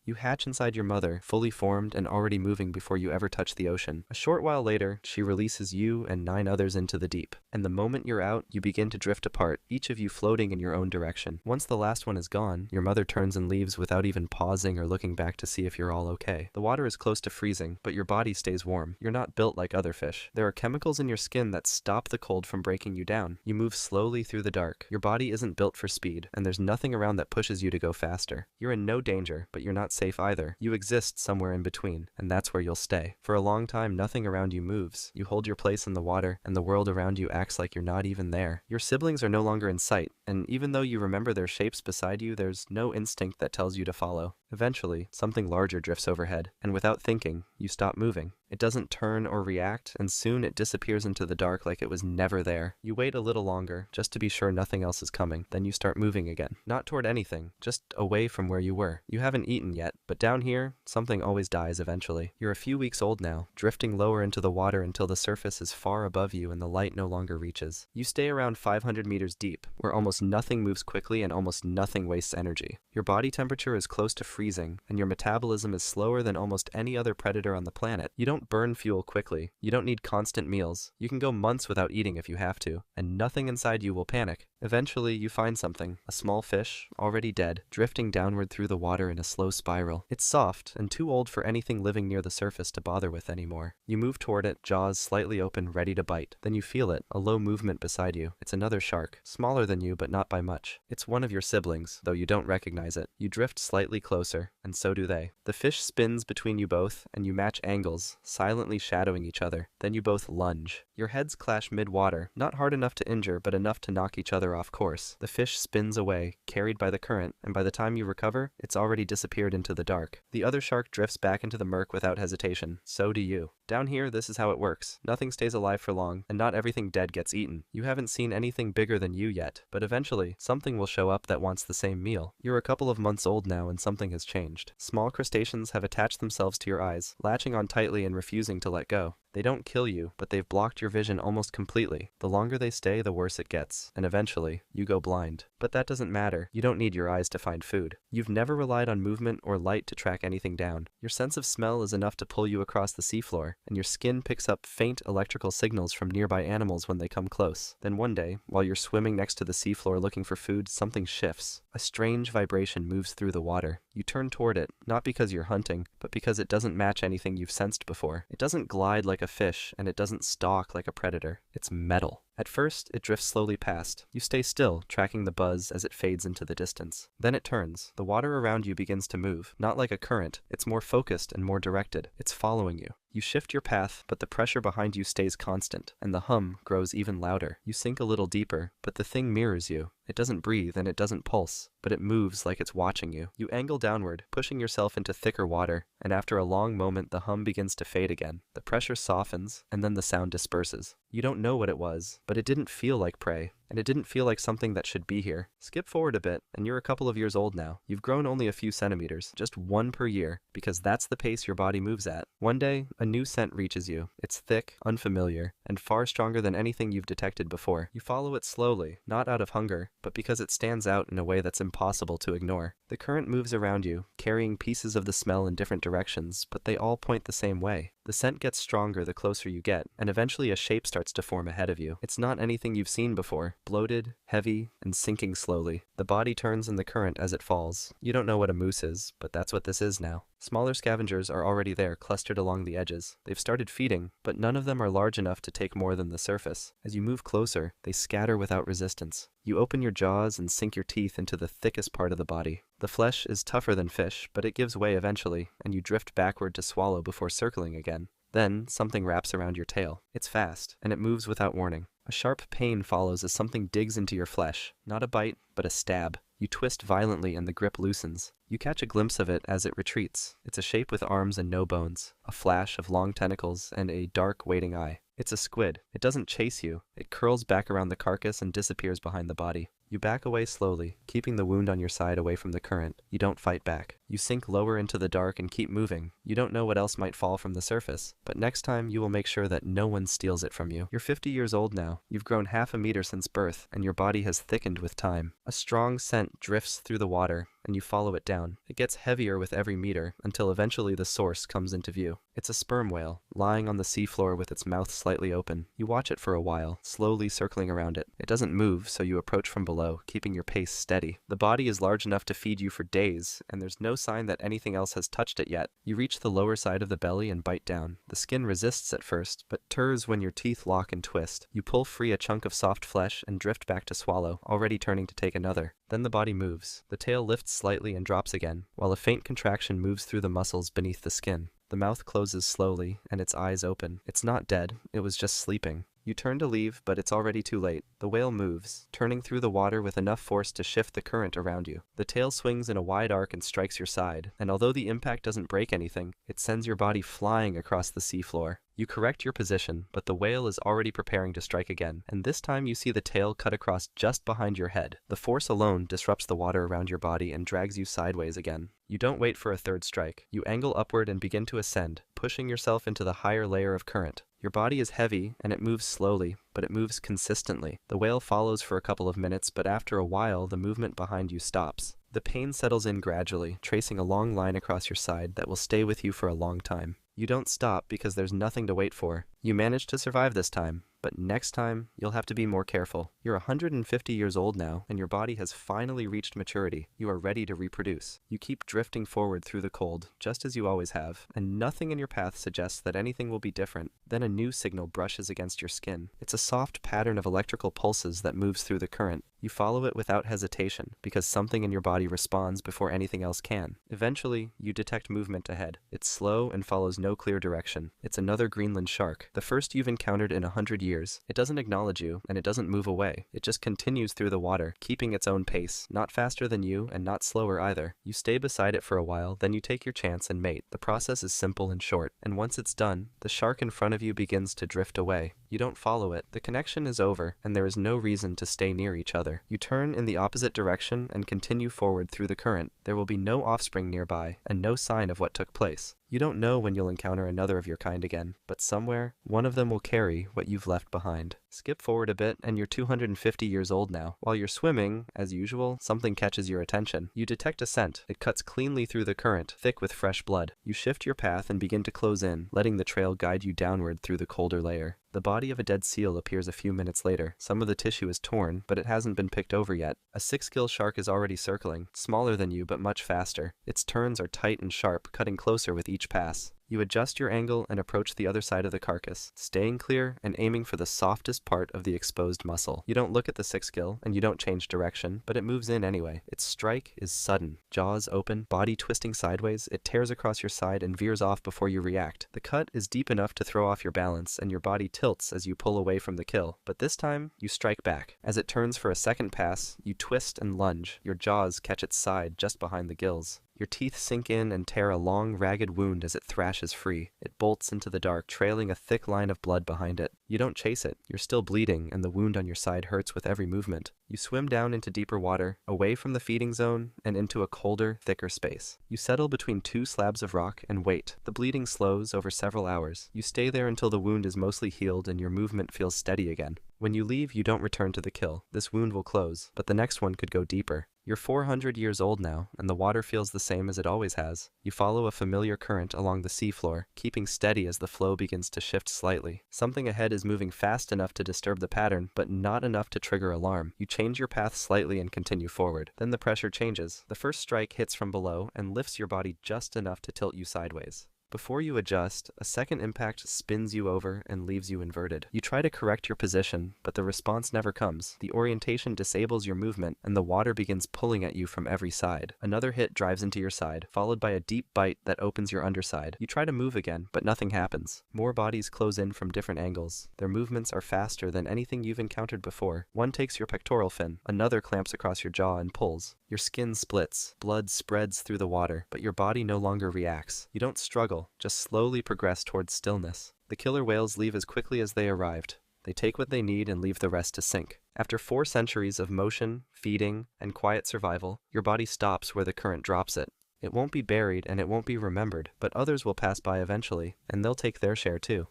You hatch inside your mother, fully formed and already moving before you ever touch the ocean. A short while later, she releases you and 9 others into the deep. And the moment you're out, you begin to drift apart, each of you floating in your own direction. Once the last one is gone, your mother turns and leaves without even pausing or looking back to see if you're all okay. The water is close to freezing, but your body stays warm. You're not built like other fish. There are chemicals in your skin that stop the cold from breaking you down. You move slowly through the dark. Your body isn't built for speed, and there's nothing around that pushes you to go faster. You're in no danger, but you're not safe either. You exist somewhere in between, and that's where you'll stay. For a long time, nothing around you moves. You hold your place in the water, and the world around you acts like you're not even there. Your siblings are no longer in sight, and even though you remember their shapes beside you, there's no instinct that tells you to follow. Eventually, something larger drifts overhead, and without thinking, you stop moving. It doesn't turn or react, and soon it disappears into the dark like it was never there. You wait a little longer, just to be sure nothing else is coming. Then you start moving again. Not toward anything, just away from where you were. You haven't eaten yet, but down here, something always dies eventually. You're a few weeks old now, drifting lower into the water until the surface is far above you and the light no longer reaches. You stay around 500 meters deep, where almost nothing moves quickly and almost nothing wastes energy. Your body temperature is close to freezing, and your metabolism is slower than almost any other predator on the planet. You don't burn fuel quickly. You don't need constant meals. You can go months without eating if you have to, and nothing inside you will panic. Eventually, you find something, a small fish, already dead, drifting downward through the water in a slow spiral. It's soft, and too old for anything living near the surface to bother with anymore. You move toward it, jaws slightly open, ready to bite. Then you feel it, a low movement beside you. It's another shark, smaller than you, but not by much. It's one of your siblings, though you don't recognize it. You drift slightly closer, and so do they. The fish spins between you both, and you match angles, silently shadowing each other. Then you both lunge. Your heads clash mid-water, not hard enough to injure, but enough to knock each other off course. The fish spins away, carried by the current, and by the time you recover, it's already disappeared into the dark. The other shark drifts back into the murk without hesitation. So do you. Down here, this is how it works. Nothing stays alive for long, and not everything dead gets eaten. You haven't seen anything bigger than you yet, but eventually, something will show up that wants the same meal. You're a couple of months old now, and something has changed. Small crustaceans have attached themselves to your eyes, latching on tightly and refusing to let go. They don't kill you, but they've blocked your vision almost completely. The longer they stay, the worse it gets, and eventually, you go blind. But that doesn't matter. You don't need your eyes to find food. You've never relied on movement or light to track anything down. Your sense of smell is enough to pull you across the seafloor, and your skin picks up faint electrical signals from nearby animals when they come close. Then one day, while you're swimming next to the seafloor looking for food, something shifts. A strange vibration moves through the water. You turn toward it, not because you're hunting, but because it doesn't match anything you've sensed before. It doesn't glide like a fish, and it doesn't stalk like a predator. It's metal. At first, it drifts slowly past. You stay still, tracking the buzz as it fades into the distance. Then it turns. The water around you begins to move. Not like a current. It's more focused and more directed. It's following you. You shift your path, but the pressure behind you stays constant, and the hum grows even louder. You sink a little deeper, but the thing mirrors you. It doesn't breathe and it doesn't pulse, but it moves like it's watching you. You angle downward, pushing yourself into thicker water, and after a long moment the hum begins to fade again. The pressure softens, and then the sound disperses. You don't know what it was, but it didn't feel like prey, and it didn't feel like something that should be here. Skip forward a bit, and you're a couple of years old now. You've grown only a few centimeters, just one per year, because that's the pace your body moves at. One day, a new scent reaches you. It's thick, unfamiliar, and far stronger than anything you've detected before. You follow it slowly, not out of hunger, but because it stands out in a way that's impossible to ignore. The current moves around you, carrying pieces of the smell in different directions, but they all point the same way. The scent gets stronger the closer you get, and eventually a shape starts to form ahead of you. It's not anything you've seen before. Bloated, heavy, and sinking slowly. The body turns in the current as it falls. You don't know what a moose is, but that's what this is now. Smaller scavengers are already there, clustered along the edges. They've started feeding, but none of them are large enough to take more than the surface. As you move closer, they scatter without resistance. You open your jaws and sink your teeth into the thickest part of the body. The flesh is tougher than fish, but it gives way eventually, and you drift backward to swallow before circling again. Then, something wraps around your tail. It's fast, and it moves without warning. A sharp pain follows as something digs into your flesh. Not a bite, but a stab. You twist violently and the grip loosens. You catch a glimpse of it as it retreats. It's a shape with arms and no bones, a flash of long tentacles, and a dark, waiting eye. It's a squid. It doesn't chase you. It curls back around the carcass and disappears behind the body. You back away slowly, keeping the wound on your side away from the current. You don't fight back. You sink lower into the dark and keep moving. You don't know what else might fall from the surface, but next time you will make sure that no one steals it from you. You're 50 years old now. You've grown half a meter since birth, and your body has thickened with time. A strong scent drifts through the water, and you follow it down. It gets heavier with every meter, until eventually the source comes into view. It's a sperm whale, lying on the seafloor with its mouth slightly open. You watch it for a while, slowly circling around it. It doesn't move, so you approach from below, keeping your pace steady. The body is large enough to feed you for days, and there's no sign that anything else has touched it yet. You reach the lower side of the belly and bite down. The skin resists at first, but tears when your teeth lock and twist. You pull free a chunk of soft flesh and drift back to swallow, already turning to take another. Then the body moves. The tail lifts slightly and drops again, while a faint contraction moves through the muscles beneath the skin. The mouth closes slowly, and its eyes open. It's not dead, it was just sleeping. You turn to leave, but it's already too late. The whale moves, turning through the water with enough force to shift the current around you. The tail swings in a wide arc and strikes your side, and although the impact doesn't break anything, it sends your body flying across the seafloor. You correct your position, but the whale is already preparing to strike again, and this time you see the tail cut across just behind your head. The force alone disrupts the water around your body and drags you sideways again. You don't wait for a third strike. You angle upward and begin to ascend, pushing yourself into the higher layer of current. Your body is heavy, and it moves slowly, but it moves consistently. The whale follows for a couple of minutes, but after a while, the movement behind you stops. The pain settles in gradually, tracing a long line across your side that will stay with you for a long time. You don't stop because there's nothing to wait for. You managed to survive this time, but next time, you'll have to be more careful. You're 150 years old now, and your body has finally reached maturity. You are ready to reproduce. You keep drifting forward through the cold, just as you always have, and nothing in your path suggests that anything will be different. Then a new signal brushes against your skin. It's a soft pattern of electrical pulses that moves through the current. You follow it without hesitation, because something in your body responds before anything else can. Eventually, you detect movement ahead. It's slow and follows no clear direction. It's another Greenland shark, the first you've encountered in 100 years. It doesn't acknowledge you, and it doesn't move away. It just continues through the water, keeping its own pace, not faster than you and not slower either. You stay beside it for a while, then you take your chance and mate. The process is simple and short, and once it's done, the shark in front of you begins to drift away. You don't follow it. The connection is over, and there is no reason to stay near each other. You turn in the opposite direction and continue forward through the current. There will be no offspring nearby, and no sign of what took place. You don't know when you'll encounter another of your kind again, but somewhere, one of them will carry what you've left behind. Skip forward a bit, and you're 250 years old now. While you're swimming, as usual, something catches your attention. You detect a scent. It cuts cleanly through the current, thick with fresh blood. You shift your path and begin to close in, letting the trail guide you downward through the colder layer. The body of a dead seal appears a few minutes later. Some of the tissue is torn, but it hasn't been picked over yet. A 6-gill shark is already circling, smaller than you but much faster. Its turns are tight and sharp, cutting closer with each pass. You adjust your angle and approach the other side of the carcass, staying clear and aiming for the softest part of the exposed muscle. You don't look at the 6-gill, and you don't change direction, but it moves in anyway. Its strike is sudden. Jaws open, body twisting sideways, it tears across your side and veers off before you react. The cut is deep enough to throw off your balance, and your body tilts as you pull away from the kill. But this time, you strike back. As it turns for a second pass, you twist and lunge. Your jaws catch its side just behind the gills. Your teeth sink in and tear a long, ragged wound as it thrashes free. It bolts into the dark, trailing a thick line of blood behind it. You don't chase it. You're still bleeding, and the wound on your side hurts with every movement. You swim down into deeper water, away from the feeding zone, and into a colder, thicker space. You settle between 2 slabs of rock and wait. The bleeding slows over several hours. You stay there until the wound is mostly healed and your movement feels steady again. When you leave, you don't return to the kill. This wound will close, but the next one could go deeper. You're 400 years old now, and the water feels the same as it always has. You follow a familiar current along the seafloor, keeping steady as the flow begins to shift slightly. Something ahead is moving fast enough to disturb the pattern, but not enough to trigger alarm. You change your path slightly and continue forward. Then the pressure changes. The first strike hits from below and lifts your body just enough to tilt you sideways. Before you adjust, a second impact spins you over and leaves you inverted. You try to correct your position, but the response never comes. The orientation disables your movement, and the water begins pulling at you from every side. Another hit drives into your side, followed by a deep bite that opens your underside. You try to move again, but nothing happens. More bodies close in from different angles. Their movements are faster than anything you've encountered before. One takes your pectoral fin, another clamps across your jaw and pulls. Your skin splits, blood spreads through the water, but your body no longer reacts. You don't struggle, just slowly progress towards stillness. The killer whales leave as quickly as they arrived. They take what they need and leave the rest to sink. After 4 centuries of motion, feeding, and quiet survival, your body stops where the current drops it. It won't be buried and it won't be remembered, but others will pass by eventually, and they'll take their share too.